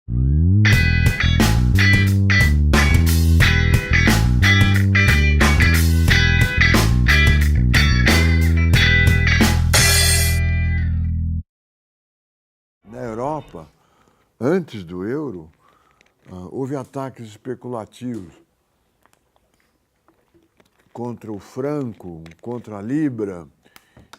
Na Europa, antes do euro, houve ataques especulativos contra o franco, contra a libra,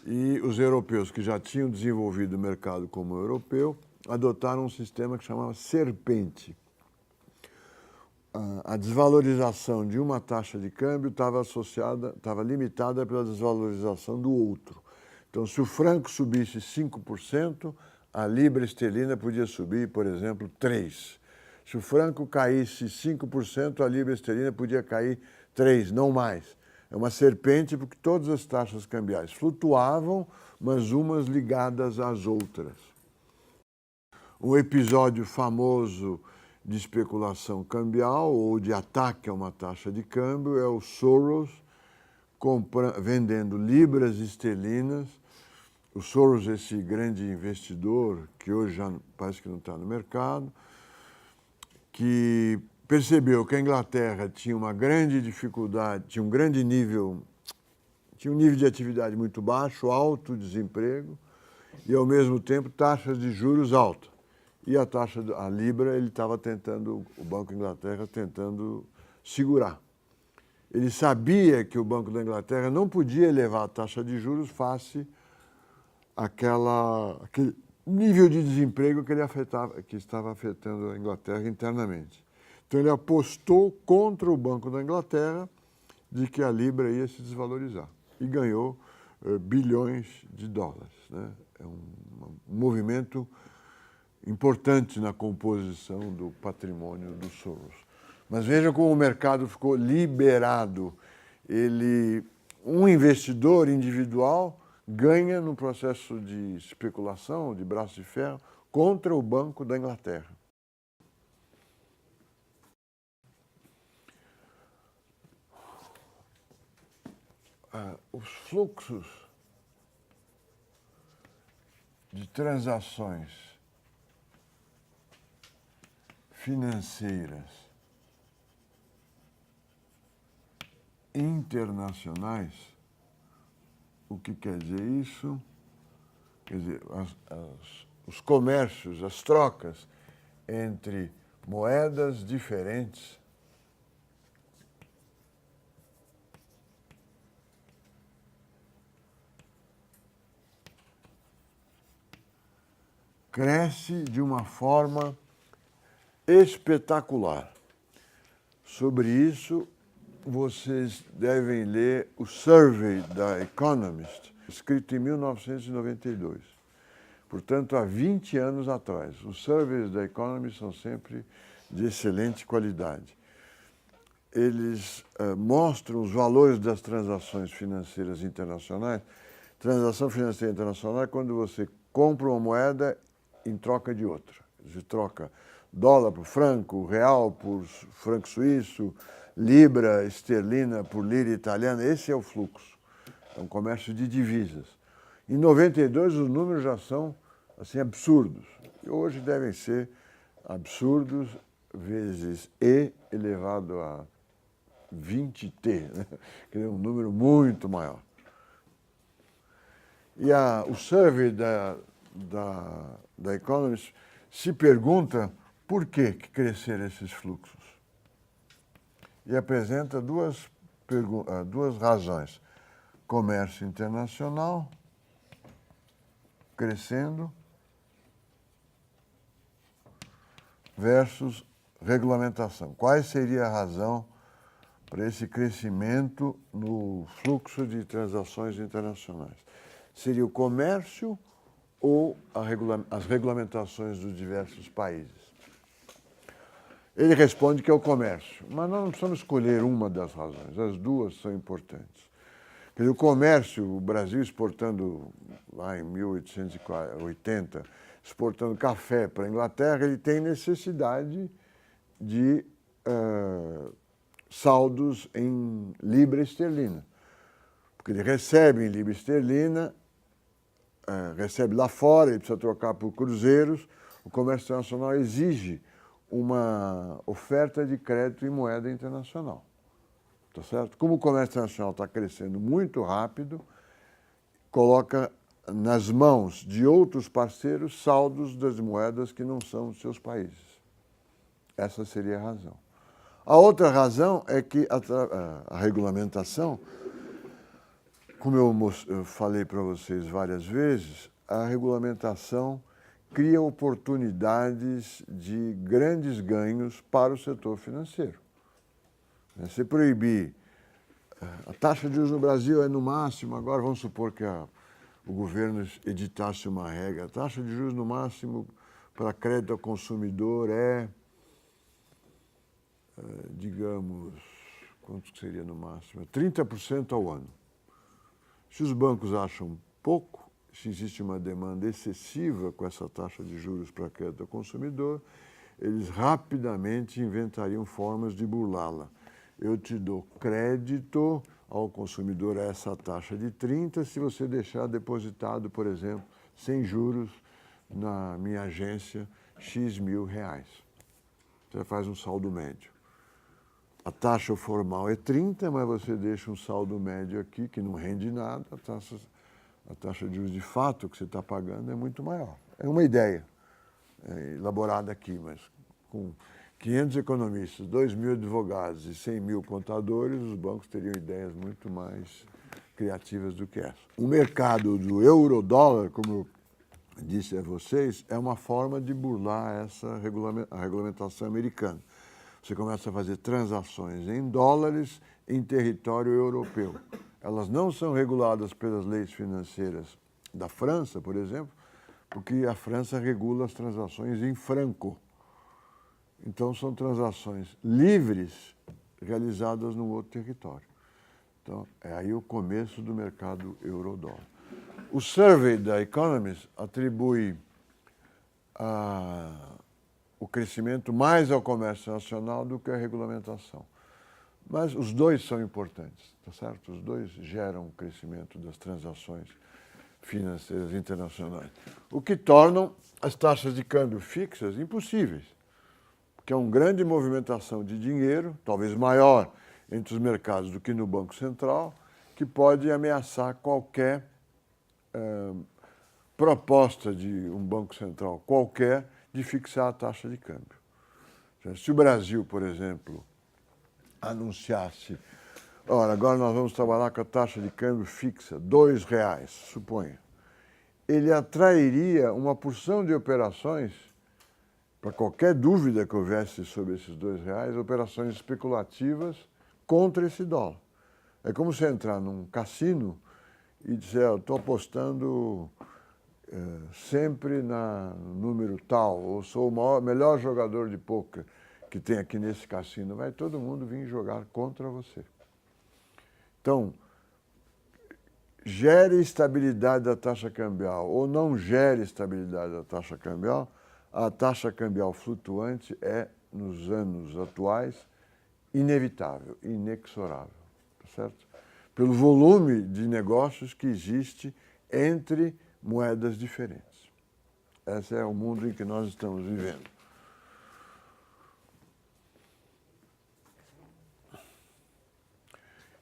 e os europeus que já tinham desenvolvido o mercado como europeu adotaram um sistema que chamava serpente. A desvalorização de uma taxa de câmbio estava limitada pela desvalorização do outro. Então, se o franco subisse 5%, a libra esterlina podia subir, por exemplo, 3%. Se o franco caísse 5%, a libra esterlina podia cair 3%, não mais. É uma serpente porque todas as taxas cambiais flutuavam, mas umas ligadas às outras. Um episódio famoso de especulação cambial ou de ataque a uma taxa de câmbio é o Soros vendendo libras esterlinas. O Soros, esse grande investidor, que hoje já parece que não está no mercado, que percebeu que a Inglaterra tinha uma grande dificuldade, tinha um nível de atividade muito baixo, alto desemprego, e ao mesmo tempo taxas de juros altas. E a libra, o Banco da Inglaterra tentando segurar. Ele sabia que o Banco da Inglaterra não podia elevar a taxa de juros face aquele nível de desemprego que estava afetando a Inglaterra internamente. Então ele apostou contra o Banco da Inglaterra de que a libra ia se desvalorizar e ganhou bilhões de dólares, né? É um movimento importante na composição do patrimônio do Soros. Mas veja como o mercado ficou liberado. Um investidor individual ganha no processo de especulação, de braço de ferro, contra o Banco da Inglaterra. Os fluxos de transações financeiras internacionais, o que quer dizer isso? Quer dizer, os comércios, as trocas entre moedas diferentes cresce de uma forma espetacular. Sobre isso, vocês devem ler o Survey da Economist, escrito em 1992. Portanto, há 20 anos atrás. Os surveys da Economist são sempre de excelente qualidade. Eles mostram os valores das transações financeiras internacionais. Transação financeira internacional é quando você compra uma moeda em troca de outra. Você troca dólar por franco, real por franco suíço, libra esterlina por lira italiana. Esse é o fluxo. É um comércio de divisas. Em 92, os números já são assim, absurdos. E hoje devem ser absurdos vezes E elevado a 20t, né? Que é um número muito maior. E o survey da Economist se pergunta por que cresceram esses fluxos. E apresenta duas razões. Comércio internacional crescendo versus regulamentação. Qual seria a razão para esse crescimento no fluxo de transações internacionais? Seria o comércio ou as regulamentações dos diversos países? Ele responde que é o comércio, mas nós não precisamos escolher uma das razões, as duas são importantes. Quer dizer, o comércio, o Brasil exportando lá em 1880, exportando café para a Inglaterra, ele tem necessidade de saldos em libra esterlina, porque ele recebe em libra esterlina, recebe lá fora, ele precisa trocar por cruzeiros, o comércio internacional exige uma oferta de crédito em moeda internacional. Tá certo? Como o comércio internacional está crescendo muito rápido, coloca nas mãos de outros parceiros saldos das moedas que não são dos seus países. Essa seria a razão. A outra razão é que a regulamentação, como eu falei para vocês várias vezes, a regulamentação cria oportunidades de grandes ganhos para o setor financeiro. Se proibir, a taxa de juros no Brasil é no máximo, agora vamos supor que o governo editasse uma regra, a taxa de juros no máximo para crédito ao consumidor digamos, quanto seria no máximo? 30% ao ano. Se os bancos acham pouco, se existe uma demanda excessiva com essa taxa de juros para crédito ao consumidor, eles rapidamente inventariam formas de burlá-la. Eu te dou crédito ao consumidor a essa taxa de 30 se você deixar depositado, por exemplo, sem juros na minha agência X mil reais. Você faz um saldo médio. A taxa formal é 30, mas você deixa um saldo médio aqui que não rende nada, a taxa de juros de fato que você está pagando é muito maior. É uma ideia elaborada aqui, mas com 500 economistas, 2.000 advogados e 100.000 contadores, os bancos teriam ideias muito mais criativas do que essa. O mercado do euro-dólar, como eu disse a vocês, é uma forma de burlar a regulamentação americana. Você começa a fazer transações em dólares em território europeu. Elas não são reguladas pelas leis financeiras da França, por exemplo, porque a França regula as transações em franco. Então, são transações livres realizadas num outro território. Então, é aí o começo do mercado euro-dólar. O survey da Economist atribui o crescimento mais ao comércio nacional do que à regulamentação. Mas os dois são importantes, tá certo? Os dois geram o crescimento das transações financeiras internacionais, o que tornam as taxas de câmbio fixas impossíveis, porque é uma grande movimentação de dinheiro, talvez maior entre os mercados do que no Banco Central, que pode ameaçar qualquer proposta de um Banco Central qualquer de fixar a taxa de câmbio. Se o Brasil, por exemplo, anunciasse, olha, agora nós vamos trabalhar com a taxa de câmbio fixa, R$2, suponha, ele atrairia uma porção de operações, para qualquer dúvida que houvesse sobre esses R$2, operações especulativas contra esse dólar. É como você entrar num cassino e dizer, eu estou apostando sempre no número tal, ou sou o melhor jogador de pôquer que tem aqui nesse cassino, vai todo mundo vir jogar contra você. Então, gere estabilidade da taxa cambial ou não gere estabilidade da taxa cambial, a taxa cambial flutuante é, nos anos atuais, inevitável, inexorável, tá certo? Pelo volume de negócios que existe entre moedas diferentes. Esse é o mundo em que nós estamos vivendo.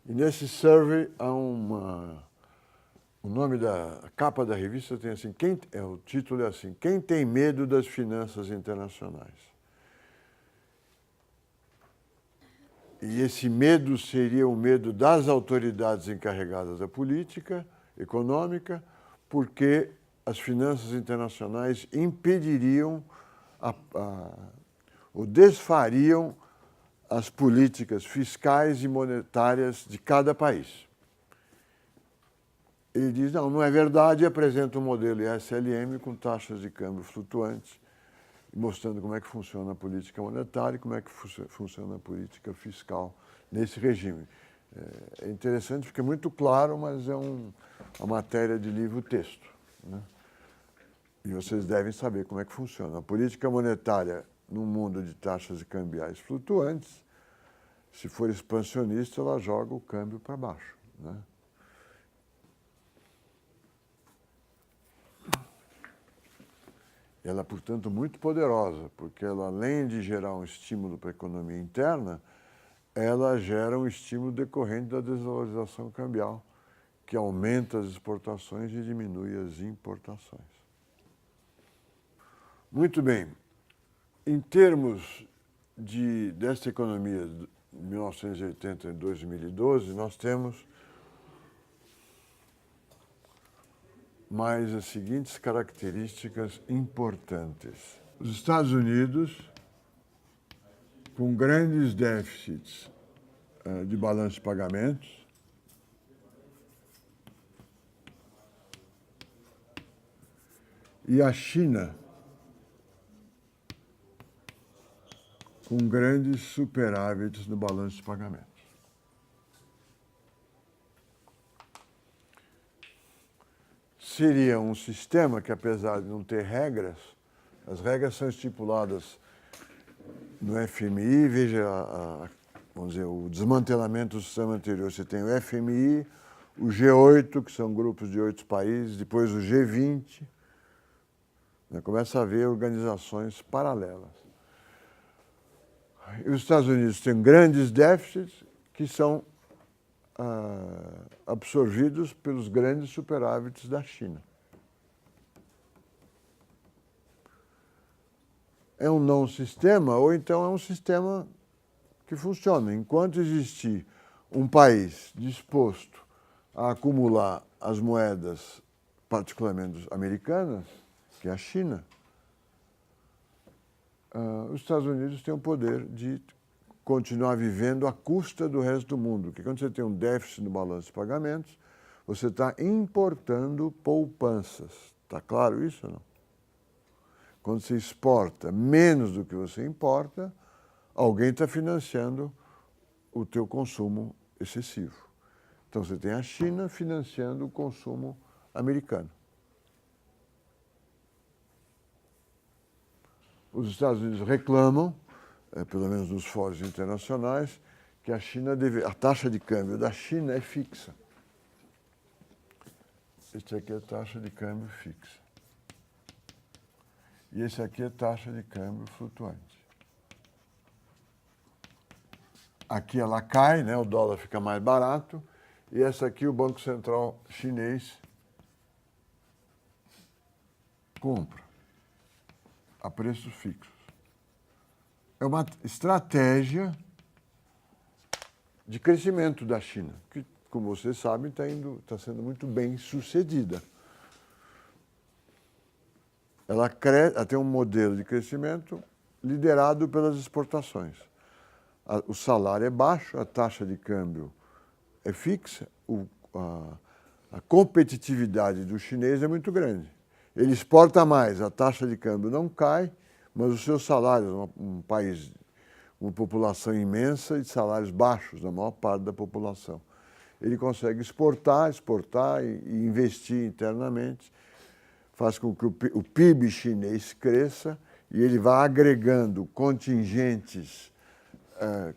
E nesse survey há o nome da capa da revista tem assim, o título é assim, quem tem medo das finanças internacionais? E esse medo seria o medo das autoridades encarregadas da política econômica, porque as finanças internacionais impediriam ou desfariam as políticas fiscais e monetárias de cada país. Ele diz, não é verdade, e apresenta um modelo ISLM com taxas de câmbio flutuantes, mostrando como é que funciona a política monetária e como é que funciona a política fiscal nesse regime. É interessante, fica muito claro, mas é uma matéria de livro-texto, né? E vocês devem saber como é que funciona. A política monetária, num mundo de taxas cambiais flutuantes, se for expansionista, ela joga o câmbio para baixo, né? Ela é, portanto, muito poderosa, porque ela, além de gerar um estímulo para a economia interna, ela gera um estímulo decorrente da desvalorização cambial, que aumenta as exportações e diminui as importações. Muito bem. Em termos desta economia de 1980 e 2012, nós temos mais as seguintes características importantes. Os Estados Unidos, com grandes déficits de balanço de pagamentos, e a China, com grandes superávites no balanço de pagamentos. Seria um sistema que, apesar de não ter regras, as regras são estipuladas no FMI, veja, vamos dizer, o desmantelamento do sistema anterior. Você tem o FMI, o G8, que são grupos de 8 países, depois o G20, né, começa a haver organizações paralelas. E os Estados Unidos têm grandes déficits que são absorvidos pelos grandes superávites da China. É um não sistema, ou então é um sistema que funciona. Enquanto existir um país disposto a acumular as moedas, particularmente americanas, que é a China, os Estados Unidos têm o poder de continuar vivendo à custa do resto do mundo. Porque quando você tem um déficit no balanço de pagamentos, você está importando poupanças. Está claro isso ou não? Quando você exporta menos do que você importa, alguém está financiando o teu consumo excessivo. Então você tem a China financiando o consumo americano. Os Estados Unidos reclamam, pelo menos nos fóruns internacionais, que a taxa de câmbio da China é fixa. Este aqui é a taxa de câmbio fixa. E esse aqui é a taxa de câmbio flutuante. Aqui ela cai, né, o dólar fica mais barato, e essa aqui o Banco Central chinês compra a preços fixos. É uma estratégia de crescimento da China, que, como vocês sabem, está sendo muito bem sucedida. Ela tem um modelo de crescimento liderado pelas exportações. O salário é baixo, a taxa de câmbio é fixa, a competitividade do chinês é muito grande. Ele exporta mais, a taxa de câmbio não cai, mas os seus salários, um país, uma população imensa e de salários baixos na maior parte da população. Ele consegue exportar e investir internamente, faz com que o PIB chinês cresça e ele vá agregando contingentes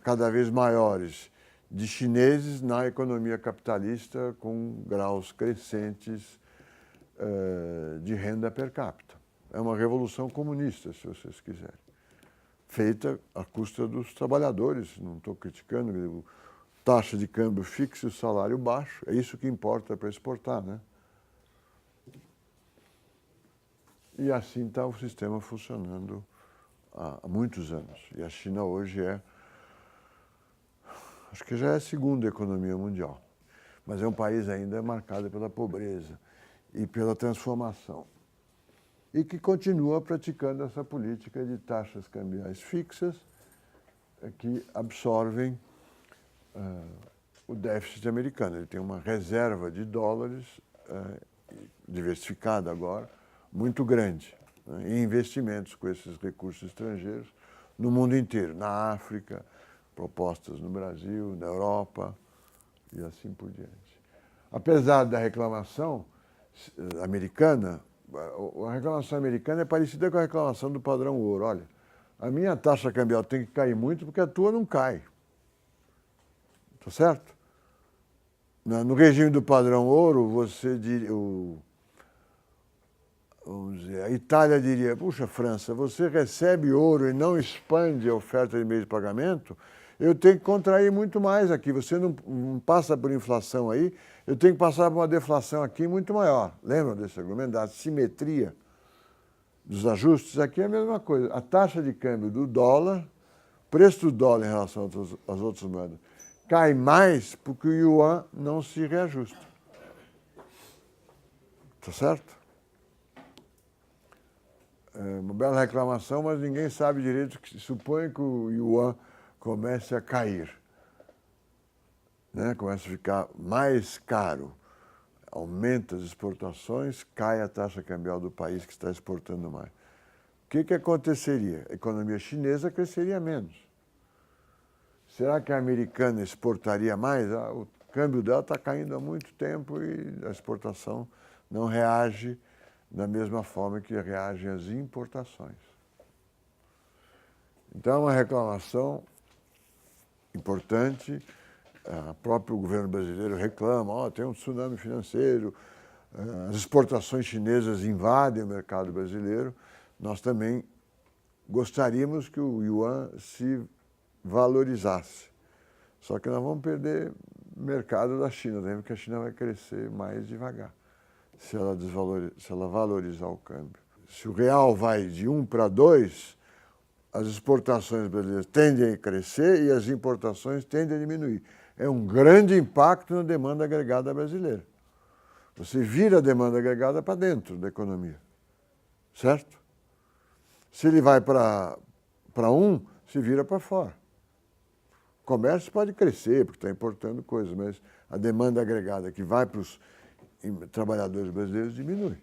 cada vez maiores de chineses na economia capitalista com graus crescentes de renda per capita. É uma revolução comunista, se vocês quiserem, feita à custa dos trabalhadores, não estou criticando, taxa de câmbio fixa e salário baixo, é isso que importa para exportar, né? E assim está o sistema funcionando há muitos anos. E a China hoje acho que já é a segunda economia mundial, mas é um país ainda marcado pela pobreza e pela transformação. E que continua praticando essa política de taxas cambiais fixas que absorvem o déficit americano. Ele tem uma reserva de dólares diversificada agora, muito grande, né, em investimentos com esses recursos estrangeiros no mundo inteiro, na África, propostas no Brasil, na Europa e assim por diante. Apesar da reclamação americana, a reclamação americana é parecida com a reclamação do padrão ouro. Olha, a minha taxa cambial tem que cair muito porque a tua não cai. Tá certo? No regime do padrão ouro, vamos dizer, a Itália diria, puxa, França, você recebe ouro e não expande a oferta de meio de pagamento, eu tenho que contrair muito mais aqui. Você não passa por inflação aí, eu tenho que passar por uma deflação aqui muito maior. Lembram desse argumento? Da assimetria dos ajustes? Aqui é a mesma coisa. A taxa de câmbio do dólar, preço do dólar em relação às outras moedas, cai mais porque o yuan não se reajusta. Tá certo? É uma bela reclamação, mas ninguém sabe direito que supõe que o yuan comece a cair, né? Começa a ficar mais caro, aumenta as exportações, cai a taxa cambial do país que está exportando mais. O que aconteceria? A economia chinesa cresceria menos. Será que a americana exportaria mais? O câmbio dela está caindo há muito tempo e a exportação não reage da mesma forma que reagem as importações. Então, é uma reclamação importante. O próprio governo brasileiro reclama, tem um tsunami financeiro, as exportações chinesas invadem o mercado brasileiro. Nós também gostaríamos que o yuan se valorizasse. Só que nós vamos perder mercado da China, porque a China vai crescer mais devagar, se ela valorizar o câmbio. Se o real vai de 1 para 2, as exportações brasileiras tendem a crescer e as importações tendem a diminuir. É um grande impacto na demanda agregada brasileira. Você vira a demanda agregada para dentro da economia, certo? Se ele vai para 1, se vira para fora. O comércio pode crescer, porque está importando coisas, mas a demanda agregada que vai para os trabalhadores brasileiros diminui.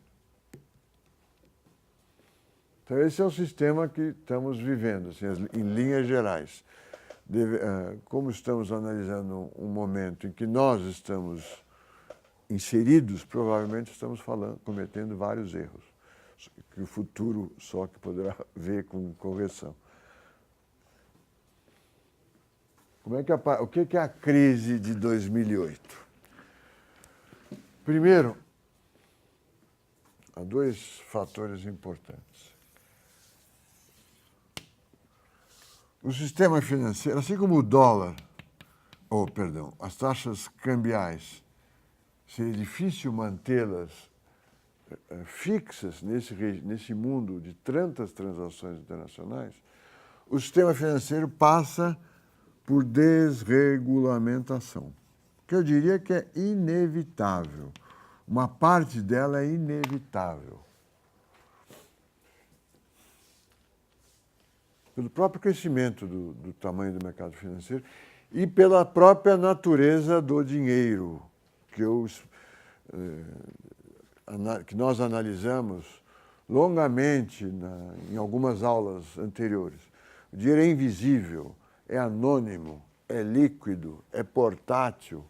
Então, esse é o sistema que estamos vivendo, assim, em linhas gerais. Como estamos analisando um momento em que nós estamos inseridos, provavelmente estamos cometendo vários erros, que o futuro só que poderá ver com correção. O que é a crise de 2008? Primeiro, há dois fatores importantes. O sistema financeiro, assim como o dólar, as taxas cambiais, seria difícil mantê-las fixas nesse mundo de tantas transações internacionais, o sistema financeiro passa por desregulamentação, que eu diria que é inevitável. Uma parte dela é inevitável. Pelo próprio crescimento do tamanho do mercado financeiro e pela própria natureza do dinheiro, que nós analisamos longamente em algumas aulas anteriores. O dinheiro é invisível, é anônimo, é líquido, é portátil.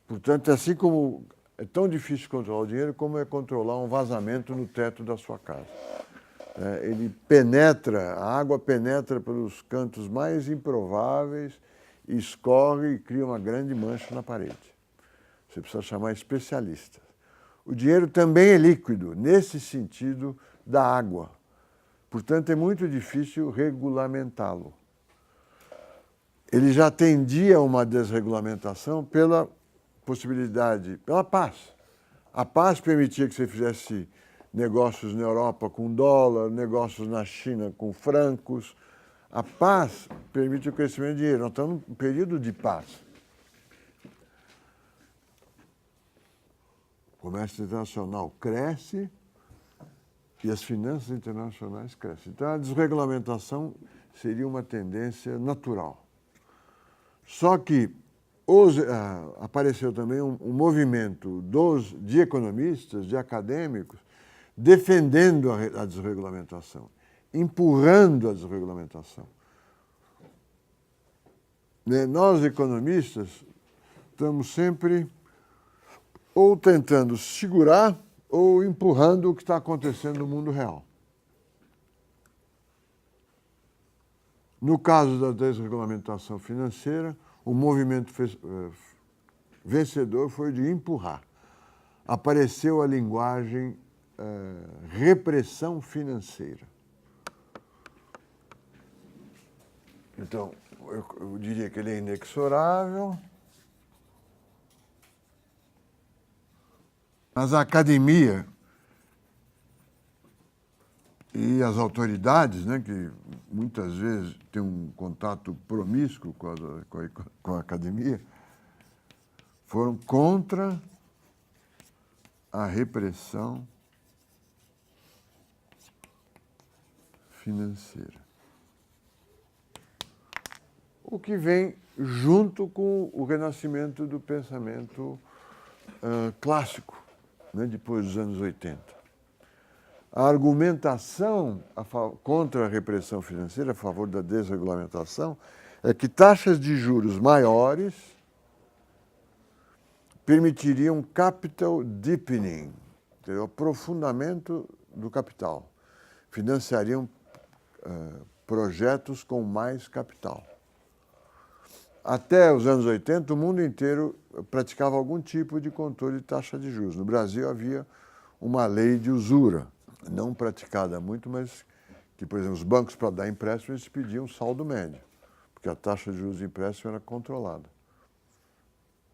Portanto, assim como é tão difícil controlar o dinheiro, como é controlar um vazamento no teto da sua casa. A água penetra pelos cantos mais improváveis, escorre e cria uma grande mancha na parede. Você precisa chamar especialistas. O dinheiro também é líquido, nesse sentido da água. Portanto, é muito difícil regulamentá-lo. Ele já tendia a uma desregulamentação pela paz. A paz permitia que você fizesse negócios na Europa com dólar, negócios na China com francos. A paz permite o crescimento de dinheiro. Nós estamos num período de paz. O comércio internacional cresce e as finanças internacionais crescem. Então, a desregulamentação seria uma tendência natural. Só que apareceu também um movimento de economistas, de acadêmicos, defendendo a desregulamentação, empurrando a desregulamentação. Nós, economistas, estamos sempre ou tentando segurar ou empurrando o que está acontecendo no mundo real. No caso da desregulamentação financeira, o movimento vencedor foi de empurrar. apareceu a linguagem repressão financeira. Então, eu diria que ele é inexorável, mas a academia e as autoridades, né, que muitas vezes têm um contato promíscuo com a academia, foram contra a repressão financeira. O que vem junto com o renascimento do pensamento clássico, né, depois dos anos 80. A argumentação contra a repressão financeira, a favor da desregulamentação, é que taxas de juros maiores permitiriam capital deepening, o aprofundamento do capital, financiariam projetos com mais capital. Até os anos 80, o mundo inteiro praticava algum tipo de controle de taxa de juros. No Brasil havia uma lei de usura, não praticada muito, mas que, por exemplo, os bancos, para dar empréstimo, eles pediam saldo médio, porque a taxa de juros de empréstimo era controlada,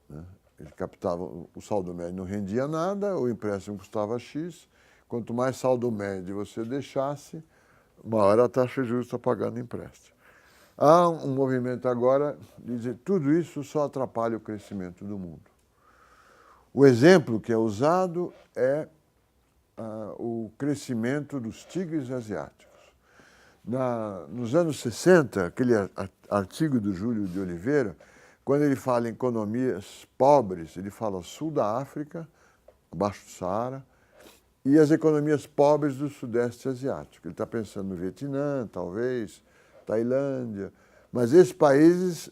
né? Ele captava, o saldo médio não rendia nada, o empréstimo custava X, quanto mais saldo médio você deixasse, maior a taxa de juros está pagando empréstimo. Há um movimento agora de dizer que tudo isso só atrapalha o crescimento do mundo. O exemplo que é usado é o crescimento dos tigres asiáticos. Nos anos 60, aquele artigo do Júlio de Oliveira, quando ele fala em economias pobres, ele fala sul da África, abaixo do Saara, e as economias pobres do Sudeste Asiático. Ele está pensando no Vietnã, talvez, Tailândia, mas esses países,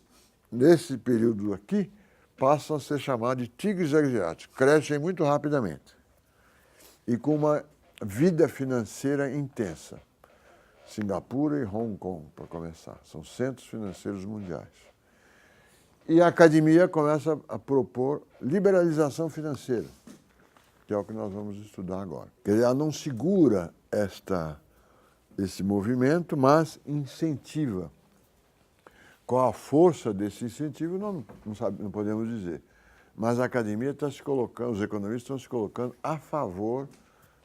nesse período aqui, passam a ser chamados de tigres asiáticos, crescem muito rapidamente e com uma vida financeira intensa. Singapura e Hong Kong, para começar, são centros financeiros mundiais. E a academia começa a propor liberalização financeira, que é o que nós vamos estudar agora. Quer dizer, ela não segura esse movimento, mas incentiva. Qual a força desse incentivo, não podemos dizer. Mas a academia está se colocando, os economistas estão se colocando a favor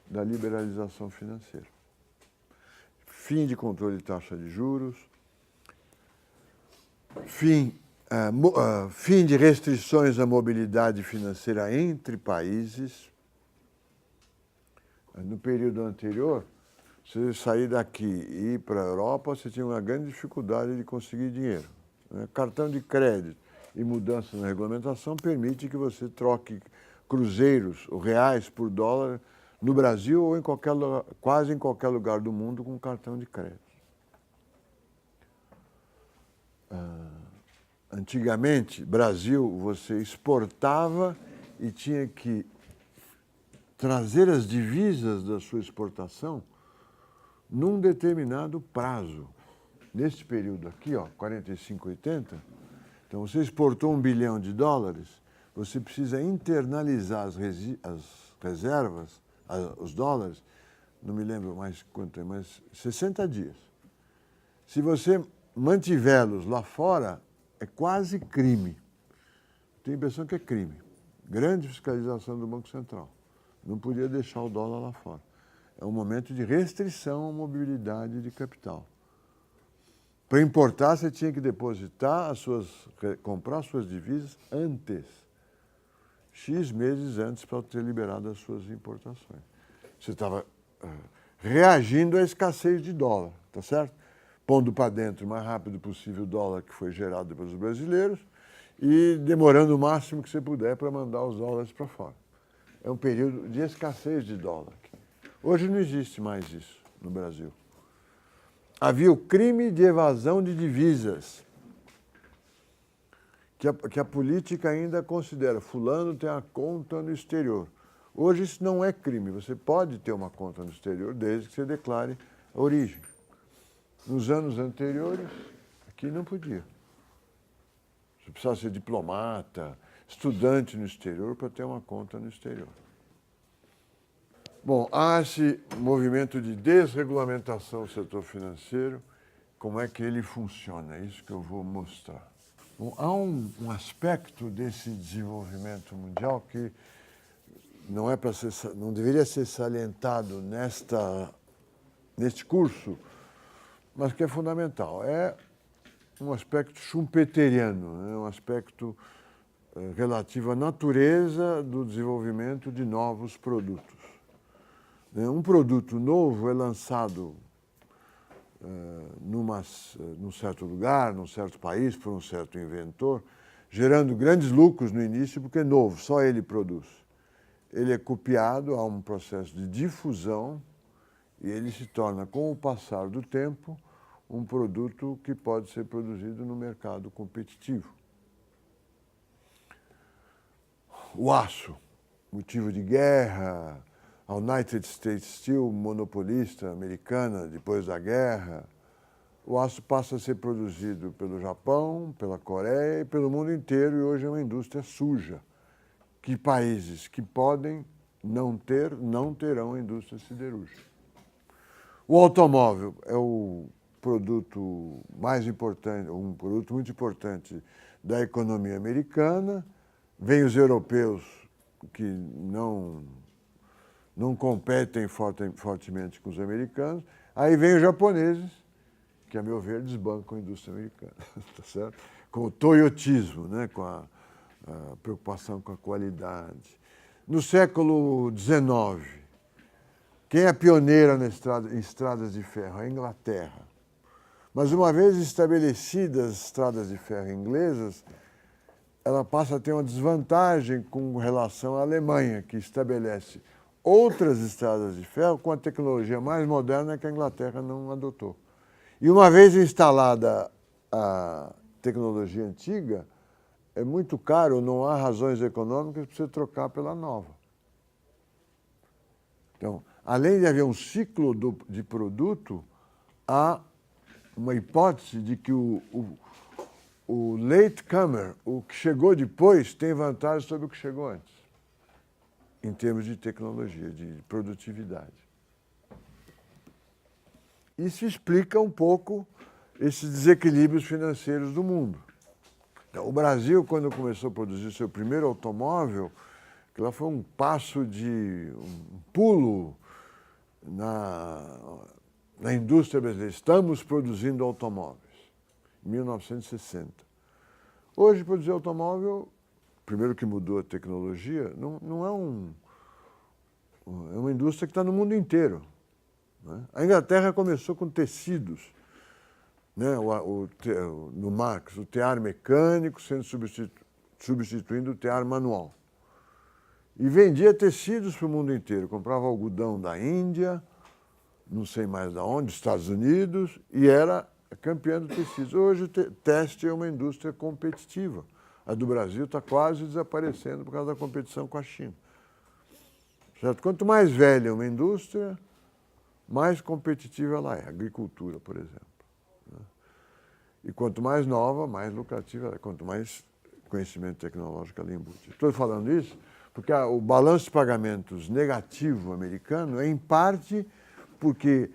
da liberalização financeira. Fim de controle de taxa de juros, fim de restrições à mobilidade financeira entre países. No período anterior, você sair daqui e ir para a Europa, você tinha uma grande dificuldade de conseguir dinheiro. Cartão de crédito e mudança na regulamentação permite que você troque cruzeiros ou reais por dólar no Brasil ou quase em qualquer lugar do mundo com cartão de crédito. Antigamente, Brasil, você exportava e tinha que trazer as divisas da sua exportação num determinado prazo. Nesse período aqui, 45, 80, então você exportou $1 bilhão, você precisa internalizar as reservas, os dólares, não me lembro mais quanto é, mas 60 dias. Se você mantivê-los lá fora, é quase crime. Tenho a impressão que é crime. Grande fiscalização do Banco Central. Não podia deixar o dólar lá fora. É um momento de restrição à mobilidade de capital. Para importar, você tinha que depositar comprar suas divisas antes, X meses antes, para ter liberado as suas importações. Você estava reagindo à escassez de dólar, tá certo? Pondo para dentro o mais rápido possível o dólar que foi gerado pelos brasileiros e demorando o máximo que você puder para mandar os dólares para fora. É um período de escassez de dólar. Hoje não existe mais isso no Brasil. Havia o crime de evasão de divisas, que a política ainda considera, fulano tem a conta no exterior. Hoje isso não é crime, você pode ter uma conta no exterior desde que você declare a origem. Nos anos anteriores, aqui não podia. Você precisava ser diplomata, estudante no exterior para ter uma conta no exterior. Bom, há esse movimento de desregulamentação do setor financeiro. Como é que ele funciona? É isso que eu vou mostrar. Bom, há um aspecto desse desenvolvimento mundial que não deveria ser salientado neste curso, mas que é fundamental. É um aspecto schumpeteriano, né? Um aspecto relativo à natureza do desenvolvimento de novos produtos. Um produto novo é lançado num certo lugar, num certo país, por um certo inventor, gerando grandes lucros no início, porque é novo, só ele produz. Ele é copiado, há um processo de difusão e ele se torna, com o passar do tempo, um produto que pode ser produzido no mercado competitivo. O aço, motivo de guerra, a United States Steel, monopolista americana depois da guerra. O aço passa a ser produzido pelo Japão, pela Coreia e pelo mundo inteiro, e hoje é uma indústria suja. Que países que podem não terão indústria siderúrgica. O automóvel é o produto mais importante, um produto muito importante da economia americana. Vem os europeus que não competem fortemente com os americanos. Aí vem os japoneses, que, a meu ver, desbancam a indústria americana, tá certo? Com o toyotismo, né? Com a preocupação com a qualidade. No século XIX, quem é pioneira em estradas de ferro? A Inglaterra. Mas uma vez estabelecidas as estradas de ferro inglesas, ela passa a ter uma desvantagem com relação à Alemanha, que estabelece outras estradas de ferro com a tecnologia mais moderna que a Inglaterra não adotou. E uma vez instalada a tecnologia antiga, é muito caro, não há razões econômicas para você trocar pela nova. Então, além de haver um ciclo de produto, há uma hipótese de que o latecomer, o que chegou depois, tem vantagem sobre o que chegou antes, em termos de tecnologia, de produtividade. Isso explica um pouco esses desequilíbrios financeiros do mundo. Então, o Brasil, quando começou a produzir seu primeiro automóvel, aquilo foi um pulo na indústria brasileira. Estamos produzindo automóveis, em 1960. Hoje, produzir automóvel, primeiro que mudou a tecnologia, não é uma indústria que está no mundo inteiro, né? A Inglaterra começou com tecidos, né? No Marx, o tear mecânico substituindo o tear manual. E vendia tecidos para o mundo inteiro. Comprava algodão da Índia, não sei mais de onde, dos Estados Unidos, e era campeã do tecido. Hoje o têxtil é uma indústria competitiva. A do Brasil está quase desaparecendo por causa da competição com a China. Certo? Quanto mais velha uma indústria, mais competitiva ela é. Agricultura, por exemplo. E quanto mais nova, mais lucrativa ela é. Quanto mais conhecimento tecnológico ela embute. Estou falando isso porque o balanço de pagamentos negativo americano é, em parte, porque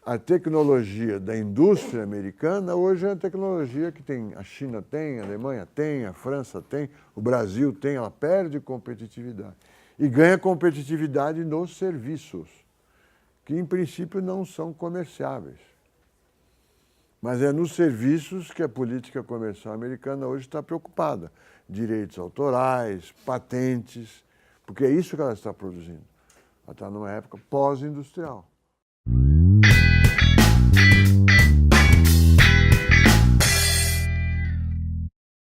a tecnologia da indústria americana hoje é a tecnologia que a China tem, a Alemanha tem, a França tem, o Brasil tem, ela perde competitividade. E ganha competitividade nos serviços, que em princípio não são comerciáveis. Mas é nos serviços que a política comercial americana hoje está preocupada. Direitos autorais, patentes, porque é isso que ela está produzindo. Ela está numa época pós-industrial.